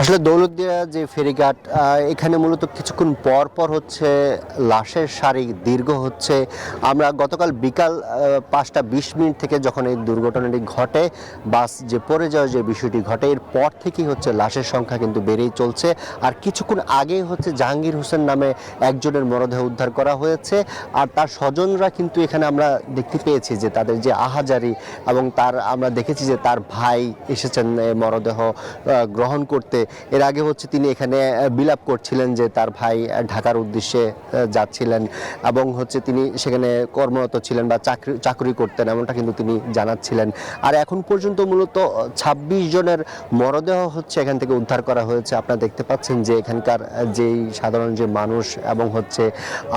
আসলে দৌলতদিয়া যে ফেরিঘাট এখানে মূলত কিছুক্ষণ পর পর হচ্ছে লাশের সারি দীর্ঘ হচ্ছে। আমরা গতকাল বিকাল 5টা 20 মিনিট থেকে যখন এই দুর্ঘটনাটি ঘটে, বাস যে পড়ে যাওয়ার যে বিষয়টি ঘটে, এর পর থেকেই হচ্ছে লাশের সংখ্যা কিন্তু বেড়েই চলছে। আর কিছুক্ষণ আগেই হচ্ছে জাহাঙ্গীর হোসেন নামে একজনের মরদেহ উদ্ধার করা হয়েছে। আর তার স্বজনরা কিন্তু এখানে আমরা দেখতে পেয়েছি যে তাদের যে আহাজারি, এবং আমরা দেখেছি যে তার ভাই এসেছেন মরদেহ গ্রহণ করতে। এর আগে হচ্ছে তিনি এখানে বিলাপ করছিলেন যে তার ভাই ঢাকার উদ্দেশ্যে যাচ্ছিলেন, এবং হচ্ছে তিনি সেখানে কর্মরত ছিলেন বা চাকরি করতেন, এমনটা কিন্তু তিনি জানাচ্ছিলেন। আর এখন পর্যন্ত মূলত 26 জনের মরদেহ হচ্ছে এখান থেকে উদ্ধার করা হয়েছে। আপনারা দেখতে পাচ্ছেন যে এখানকার যেই সাধারণ যে মানুষ, এবং হচ্ছে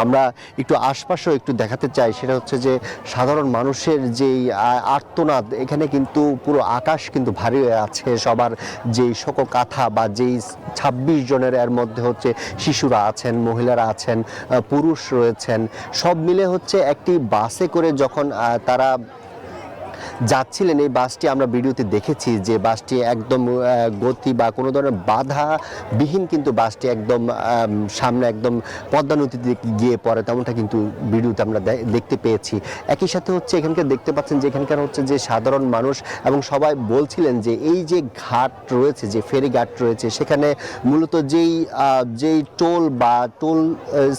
আমরা একটু আশপাশেও একটু দেখাতে চাই, সেটা হচ্ছে যে সাধারণ মানুষের যেই আর্তনাদ, এখানে কিন্তু পুরো আকাশ কিন্তু ভারী হয়ে আছে। সবার যেই শোকগাথা বা যেই 26 জনের, এর মধ্যে হচ্ছে শিশুরা আছেন, মহিলারা আছেন, পুরুষ রয়েছেন, সব মিলে হচ্ছে একটি বাসে করে যখন তারা যাচ্ছিলেন। এই বাসটি আমরা ভিডিওতে দেখেছি যে বাসটি একদম গতি বা কোনো ধরনের বাধাবিহীন কিন্তু বাসটি একদম সামনে একদম পদ্মা নদীতে গিয়ে পড়ে, তেমনটা কিন্তু ভিডিওতে আমরা দেখতে পেয়েছি। একই সাথে হচ্ছে এখানকার দেখতে পাচ্ছেন যে এখানকার হচ্ছে যে সাধারণ মানুষ, এবং সবাই বলছিলেন যে এই যে ঘাট রয়েছে, যে ফেরি ঘাট রয়েছে, সেখানে মূলত যেই টোল বা টোল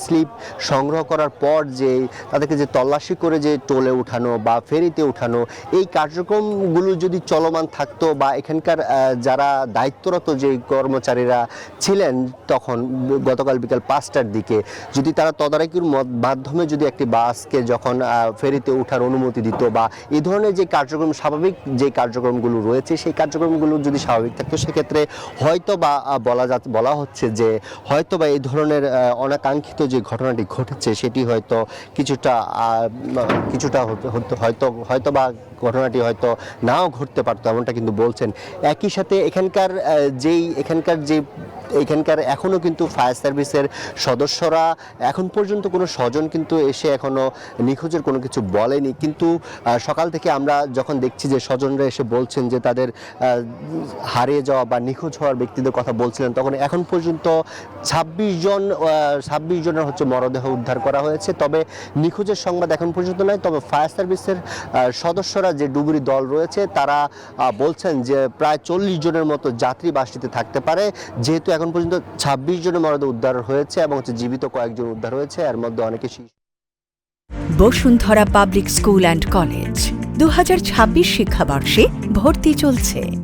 স্লিপ সংগ্রহ করার পর যে তাদেরকে যে তল্লাশি করে যে টোলে উঠানো বা ফেরিতে উঠানো, এই কার্যক্রমগুলো যদি চলমান থাকতো, বা এখানকার যারা দায়িত্বরত যে কর্মচারীরা ছিলেন তখন গতকাল বিকাল 5টার দিকে, যদি তারা তদারকির মাধ্যমে যদি একটি বাসকে যখন ফেরিতে ওঠার অনুমতি দিত, বা এই ধরনের যে কার্যক্রম, স্বাভাবিক যে কার্যক্রমগুলো রয়েছে, সেই কার্যক্রমগুলো যদি স্বাভাবিক থাকতো, সেক্ষেত্রে হয়তো বা বলা হচ্ছে যে হয়তো বা এই ধরনের অনাকাঙ্ক্ষিত যে ঘটনাটি ঘটেছে, সেটি হয়তো কিছুটা হয়তো বা ঘটনাটি হয়তো নাও ঘটতে পারতো, এমনটা কিন্তু বলছেন। একই সাথে এখানকার এখনও কিন্তু ফায়ার সার্ভিসের সদস্যরা এখন পর্যন্ত কোনো স্বজন কিন্তু এসে এখনও নিখোঁজের কোনো কিছু বলেনি, কিন্তু সকাল থেকে আমরা যখন দেখছি যে স্বজনরা এসে বলছেন যে তাদের হারিয়ে যাওয়া বা নিখোঁজ হওয়ার ব্যক্তিদের কথা বলছিলেন, তখন এখন পর্যন্ত 26 জনের হচ্ছে মরদেহ উদ্ধার করা হয়েছে। তবে নিখোঁজের সংবাদ এখন পর্যন্ত নয়। তবে ফায়ার সার্ভিসের সদস্যরা যে ডুবুরি দল রয়েছে, তারা বলছেন যে প্রায় 40 জনের মতো যাত্রী বাসটিতে থাকতে পারে, যেহেতু এখন পর্যন্ত 26 জনের মরদেহ উদ্ধার হয়েছে, এবং হচ্ছে জীবিত কয়েকজন উদ্ধার হয়েছে, এর মধ্যে অনেকে শিশু। Bashundhara public school and college 2026 শিক্ষাবর্ষে ভর্তি চলছে।